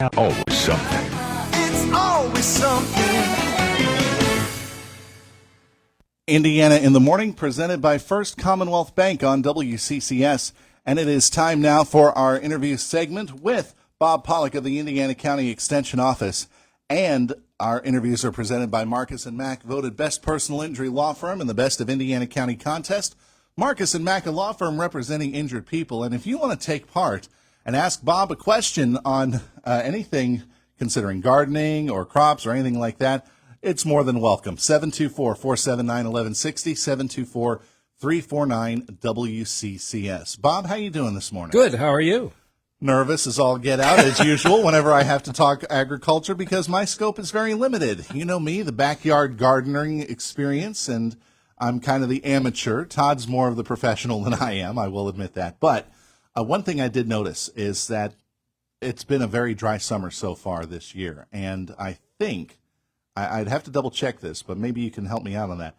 Always something. It's always something. Indiana in the Morning, presented by First Commonwealth Bank on WCCS. And it is time now for our interview segment with Bob Pollock of the Indiana County Extension Office. And our interviews are presented by Marcus & Mack, voted Best Personal Injury Law Firm in the Best of Indiana County contest. Marcus & Mack, a law firm representing injured people. And if you want to take part and ask Bob a question on anything considering gardening or crops or anything like that, it's more than welcome. 724-479-1160, 724-349-WCCS. Bob, how you doing this morning? Good. How are you? Nervous as all get out, as usual, whenever I have to talk agriculture because my scope is very limited. You know me, the backyard gardening experience, and I'm kind of the amateur. Todd's more of the professional than I am, I will admit that. But one thing I did notice is that it's been a very dry summer so far this year, and I think I'd have to double check this, but maybe you can help me out on that.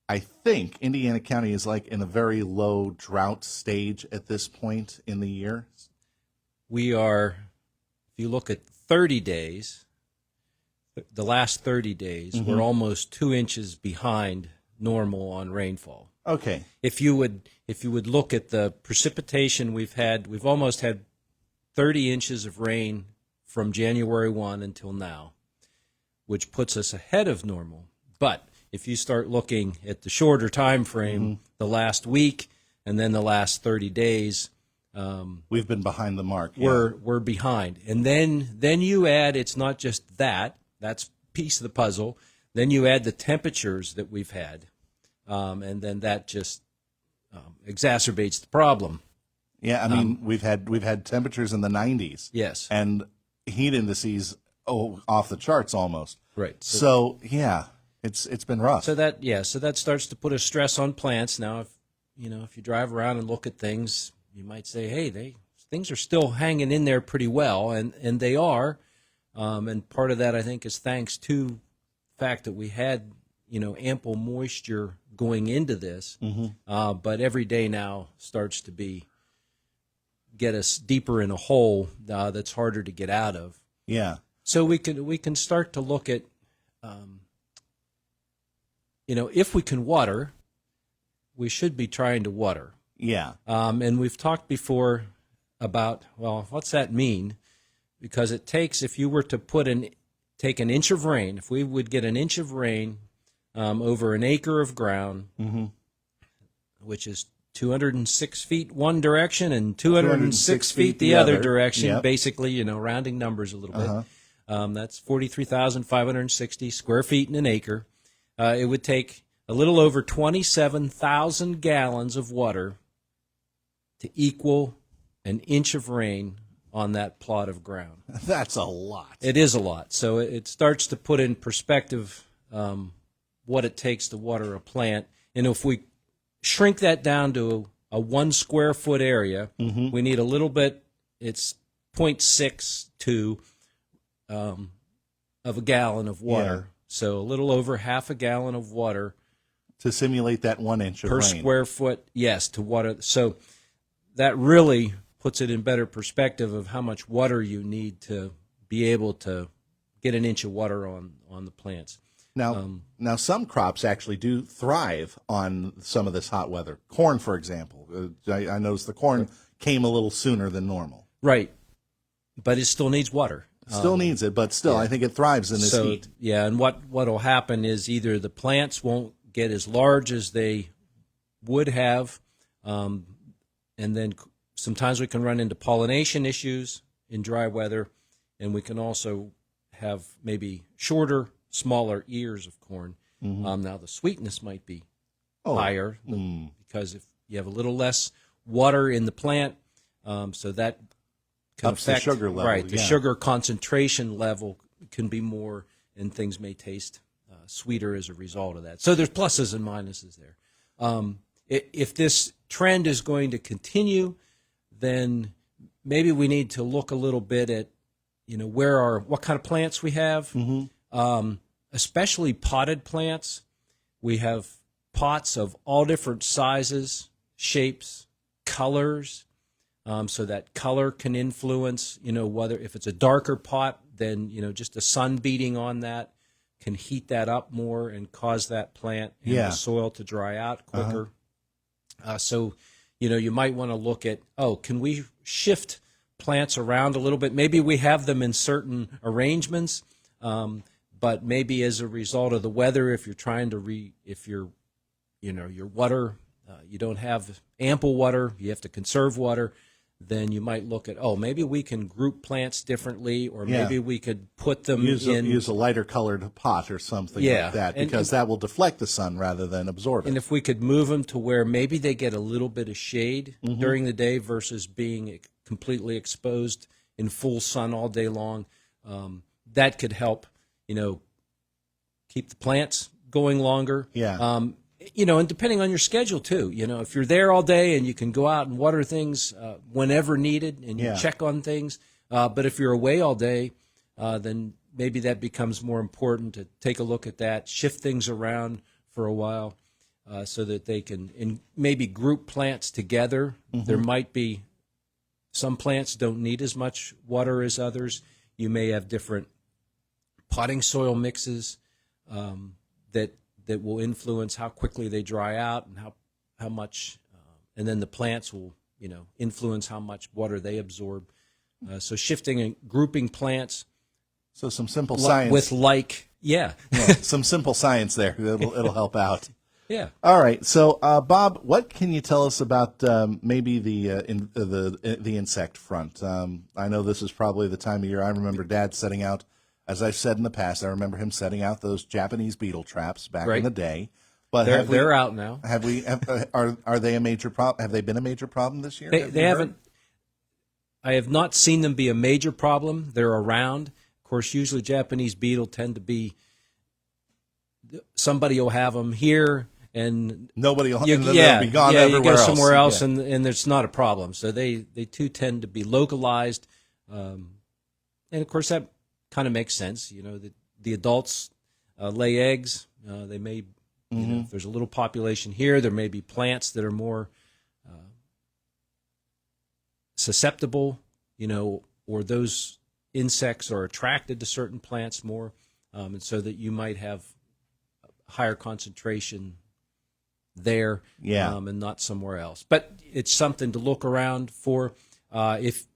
I think Indiana County is like in a very low drought stage at this point in the year. We are, if you look at 30 days, the last 30 days, we're almost 2 inches behind normal on rainfall. Okay. If you would look at the precipitation we've almost had 30 inches of rain from January 1 until now, which puts us ahead of normal. But if you start looking at the shorter time frame, the last week and then the last 30 days, we've been behind the mark. We're behind. And then you add, it's not just that's a piece of the puzzle. Then you add the temperatures that we've had, and then that just exacerbates the problem. Yeah, I mean, we've had temperatures in the 90s. Yes. And heat indices off the charts almost. Right. So yeah, it's been rough. So that starts to put a stress on plants. Now, if you drive around and look at things, you might say, hey, things are still hanging in there pretty well, and they are. And part of that, I think, is thanks to the fact that we had ample moisture going into this. But every day now starts to get us deeper in a hole that's harder to get out of. Yeah. So we can start to look at, if we can water, we should be trying to water. Yeah. And we've talked before about, well, what's that mean? Because it takes, if you were to take an inch of rain, if we would get an inch of rain over an acre of ground, which is 206 feet one direction and 206 feet the other direction, basically, rounding numbers a little bit. That's 43,560 square feet in an acre. It would take a little over 27,000 gallons of water to equal an inch of rain on that plot of ground. That's a lot. It is a lot. So it starts to put in perspective what it takes to water a plant. And if we shrink that down to a 1 square foot area, we need a little bit, it's 0.62 of a gallon of water. Yeah. So a little over half a gallon of water To simulate that 1 inch of per rain. square foot, yes, to water. So that really puts it in better perspective of how much water you need to be able to get an inch of water on the plants. Now, some crops actually do thrive on some of this hot weather. Corn, for example. I noticed the corn came a little sooner than normal. Right, but it still needs water. Still needs it, but still, I think it thrives in this heat. Yeah, and what'll happen is either the plants won't get as large as they would have, and then sometimes we can run into pollination issues in dry weather, and we can also have maybe shorter, smaller ears of corn. Now the sweetness might be higher because if you have a little less water in the plant, so that can Ups affect the sugar level. right. The sugar concentration level can be more, and things may taste sweeter as a result of that. So there's pluses and minuses there. If this trend is going to continue, then maybe we need to look a little bit at what kind of plants we have. Especially potted plants. We have pots of all different sizes, shapes, colors. so that color can influence, whether if it's a darker pot, then, just the sun beating on that can heat that up more and cause that plant and the soil to dry out quicker. So, you might want to look at, can we shift plants around a little bit? Maybe we have them in certain arrangements, but maybe as a result of the weather, if you're trying to your water, you don't have ample water, you have to conserve water, then you might look at, maybe we can group plants differently, or maybe we could put them use a lighter colored pot or something like that, because that will deflect the sun rather than absorb it. And if we could move them to where maybe they get a little bit of shade during the day versus being completely exposed in full sun all day long, that could help, keep the plants going longer. And depending on your schedule too, if you're there all day and you can go out and water things whenever needed and you check on things, but if you're away all day, then maybe that becomes more important to take a look at that, shift things around for a while so that they can maybe group plants together. There might be some plants don't need as much water as others. You may have different potting soil mixes that will influence how quickly they dry out and how much, and then the plants will, influence how much water they absorb. So shifting and grouping plants. So some simple science. With some simple science there. It'll help out. Yeah. All right. So, Bob, what can you tell us about maybe the insect front? I know this is probably the time of year. I remember Dad setting out, as I've said in the past, I remember him setting out those Japanese beetle traps back in the day. But they're out now. Are they a major problem? Have they been a major problem this year? They haven't. I have not seen them be a major problem. They're around. Of course, usually Japanese beetle tend to be. Somebody will have them here, and nobody will. They'll be gone everywhere you go somewhere else, and it's not a problem. So they too tend to be localized, and of course that kind of makes sense. The adults lay eggs. They may, if there's a little population here, there may be plants that are more susceptible, or those insects are attracted to certain plants more, and so that you might have higher concentration there, and not somewhere else. But it's something to look around for. If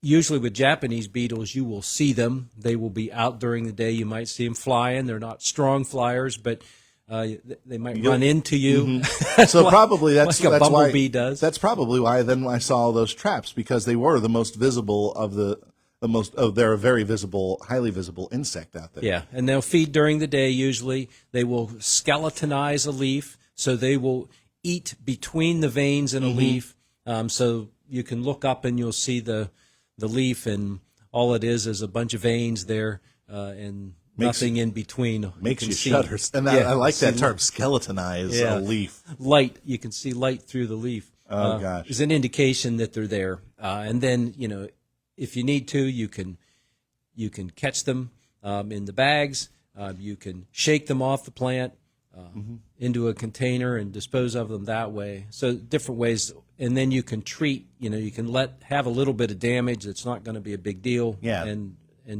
usually with Japanese beetles, you will see them. They will be out during the day. You might see them flying. They're not strong flyers, but they might run into you. So probably that's like a that's bumblebee why, does. That's probably why then I saw those traps, because they were the most visible of they're a very visible, highly visible insect out there. Yeah, and they'll feed during the day usually. They will skeletonize a leaf, so they will eat between the veins in a leaf. So you can look up and you'll see the leaf, and all it is a bunch of veins there, and nothing in between. Makes you shudder. And I like that term, skeletonize a leaf. Light. You can see light through the leaf. Oh, gosh. Is an indication that they're there. And then, if you need to, you can catch them in the bags. You can shake them off the plant into a container and dispose of them that way. So different ways. And then you can treat, you can have a little bit of damage that's not going to be a big deal, and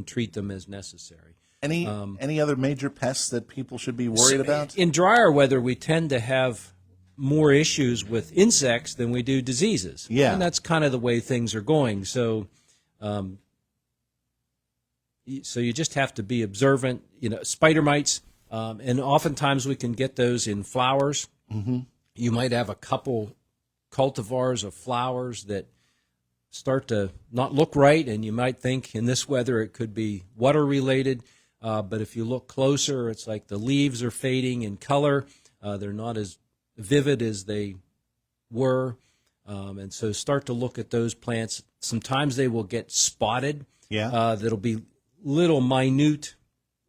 treat them as necessary. Any other major pests that people should be worried about? In drier weather, we tend to have more issues with insects than we do diseases. Yeah. And that's kind of the way things are going. So so you just have to be observant. Spider mites, and oftentimes we can get those in flowers. You might have a couple cultivars of flowers that start to not look right, and you might think in this weather it could be water related, but if you look closer, it's like the leaves are fading in color. They're not as vivid as they were, and so start to look at those plants. Sometimes they will get spotted. That'll be little minute,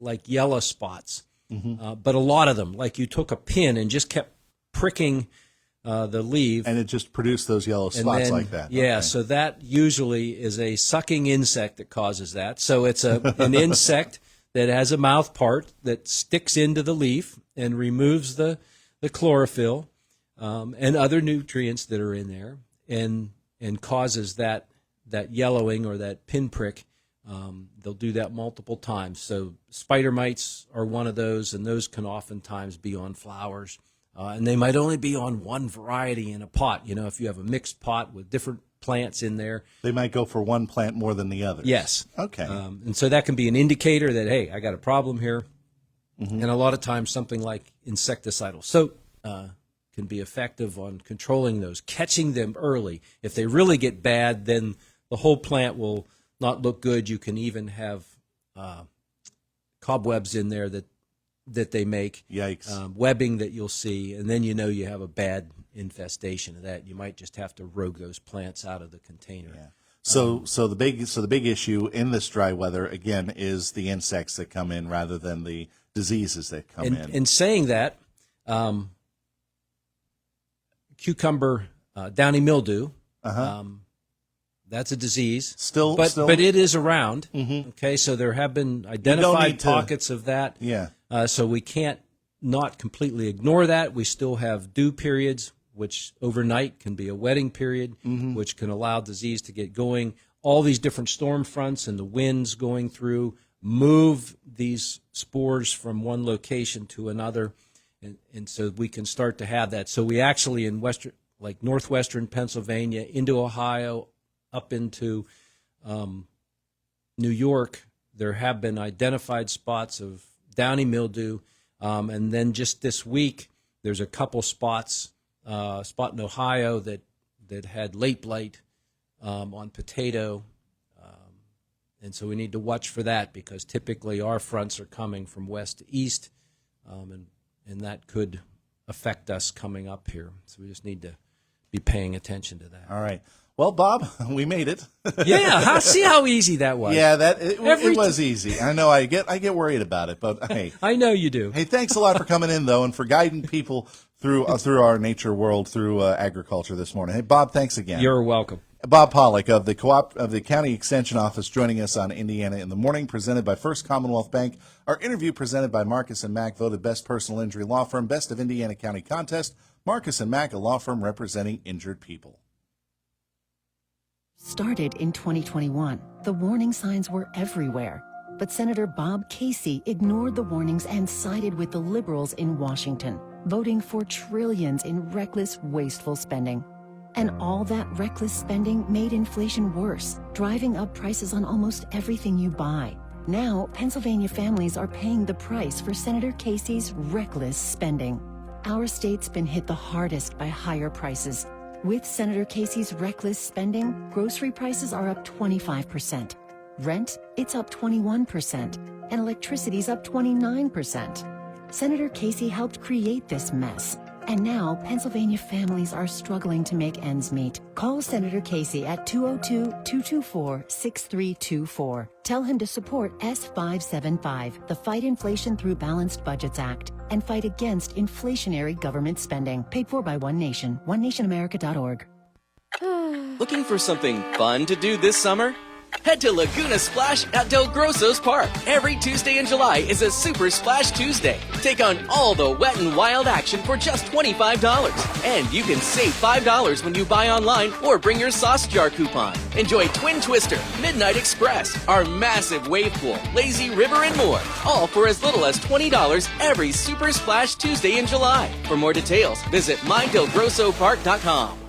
like yellow spots, but a lot of them, like you took a pin and just kept pricking the leaf, and it just produced those yellow spots like that. Yeah, okay. So that usually is a sucking insect that causes that. So it's an insect that has a mouth part that sticks into the leaf and removes the chlorophyll and other nutrients that are in there. And and causes that yellowing or that pinprick. They'll do that multiple times. So spider mites are one of those, and those can oftentimes be on flowers. And they might only be on one variety in a pot. You know, if you have a mixed pot with different plants in there. They might go for one plant more than the others. Yes. Okay. And so that can be an indicator that, hey, I got a problem here. Mm-hmm. And a lot of times something like insecticidal soap can be effective on controlling those, catching them early. If they really get bad, then the whole plant will not look good. You can even have cobwebs in there that they make. Yikes. Webbing that you'll see, and then you know you have a bad infestation of that. You might just have to rogue those plants out of the container. Yeah. So the big issue in this dry weather again is the insects that come in rather than the diseases that come in. And saying that, cucumber downy mildew. That's a disease. Still, but it is around. Mm-hmm. Okay, so there have been identified pockets of that. Yeah. So we can't not completely ignore that. We still have dew periods, which overnight can be a wetting period, which can allow disease to get going. All these different storm fronts and the winds going through move these spores from one location to another, and so we can start to have that. So we actually in northwestern Pennsylvania, into Ohio, up into New York, there have been identified spots of downy mildew, and then just this week there's a couple spots, spot in Ohio that had late blight on potato, and so we need to watch for that because typically our fronts are coming from west to east, and that could affect us coming up here. So we just need to be paying attention to that. All right. Well, Bob, we made it. Yeah, see how easy that was. Yeah, it was easy. I know I get worried about it, but hey, I know you do. Hey, thanks a lot for coming in though, and for guiding people through our nature world through agriculture this morning. Hey, Bob, thanks again. You're welcome. Bob Pollock of the County Extension Office joining us on Indiana in the Morning, presented by First Commonwealth Bank. Our interview presented by Marcus & Mack, voted Best Personal Injury Law Firm, Best of Indiana County Contest. Marcus & Mack, a law firm representing injured people. Started in 2021, the warning signs were everywhere. But Senator Bob Casey ignored the warnings and sided with the liberals in Washington, voting for trillions in reckless, wasteful spending. And all that reckless spending made inflation worse, driving up prices on almost everything you buy. Now, Pennsylvania families are paying the price for Senator Casey's reckless spending. Our state's been hit the hardest by higher prices. With Senator Casey's reckless spending, grocery prices are up 25%. Rent, it's up 21%. And electricity's up 29%. Senator Casey helped create this mess. And now, Pennsylvania families are struggling to make ends meet. Call Senator Casey at 202-224-6324. Tell him to support S575, the Fight Inflation Through Balanced Budgets Act, and fight against inflationary government spending. Paid for by One Nation, onenationamerica.org. Looking for something fun to do this summer? Head to Laguna Splash at Del Grosso's Park. Every Tuesday in July is a Super Splash Tuesday. Take on all the wet and wild action for just $25. And you can save $5 when you buy online or bring your sauce jar coupon. Enjoy Twin Twister, Midnight Express, our massive wave pool, lazy river, and more. All for as little as $20 every Super Splash Tuesday in July. For more details, visit mydelgrossopark.com.